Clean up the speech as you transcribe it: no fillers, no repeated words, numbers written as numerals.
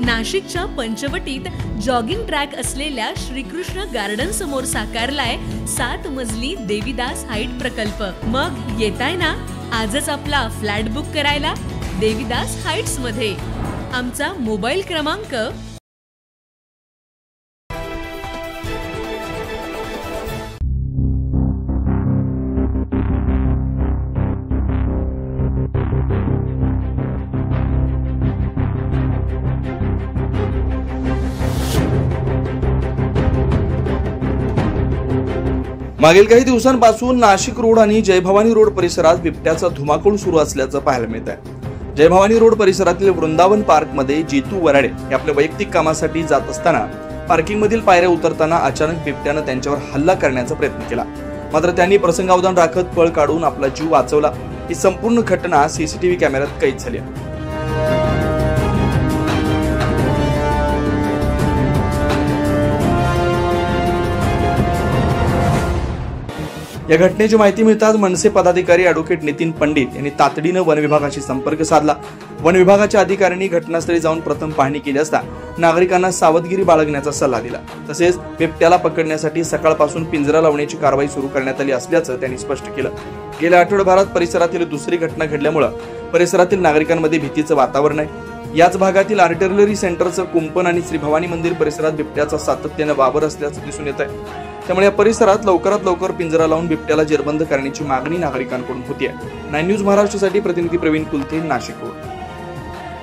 नाशिकच्या पंचवटीत jogging track असलेल्या Shrikrishna garden समोर साकारलाय 7 मजली देवीदास हाईट प्रकल्प। मग येताय ना आजच आपला फ्लॅट बुक करायला देवीदास हाईट्स मध्ये। आमचा मोबाईल क्रमांक मागील काही दिवसांपासून नाशिक रोड आणि जय भवानी रोड परिसरात बिबट्याचा धुमाकूळ सुरू असल्याचं पाहायला मिळत आहे। जय भवानी रोड परिसरातील वृंदावन पार्क मध्ये जितू वराडे हे आपल्या वैयक्तिक कामासाठी जात असताना पार्किंग मधील पायऱ्या उतरताना अचानक बिबट्यानं त्यांच्यावर हल्ला करण्याचा प्रयत्न केला, मात्र त्यांनी प्रसंगावधान राखत पळ काढून आपला जीव वाचवला। ही संपूर्ण घटना सीसीटीव्ही कॅमेऱ्यात कैद झाली आहे। या घटनेची माहिती मिळताच मनसे पदाधिकारी ॲडव्होकेट नितीन पंडित यांनी तातडीनं वन विभागाशी संपर्क साधला। वन विभागाच्या अधिकाऱ्यांनी घटनास्थळी जाऊन प्रथम पाहणी केली असता नागरिकांना सावधगिरी बाळगण्याचा सल्ला दिला। तसेच बिबट्याला पकडण्यासाठी सकाळपासून पिंजरा लावण्याची कारवाई सुरू करण्यात आली असल्याचं त्यांनी स्पष्ट केलं। गेल्या आठवड्याभरात परिसरातील दुसरी घटना घडल्यामुळे परिसरातील नागरिकांमध्ये भीतीचं वातावरण आहे। याच भागातील आर्टिलरी सेंटरचं कुंपण आणि श्री भवानी मंदिर परिसरात बिबट्याचा सातत्यानं वावर असल्याचं दिसून येत आहे। त्यामुळे या परिसरात लवकरात लवकर पिंजरा लावून बिबट्याला जेरबंद करण्याची मागणी नागरिकांकडून होती आहे। 9 न्यूज महाराष्ट्रासाठी प्रतिनिधी प्रवीण कुलते, नाशिक रोड।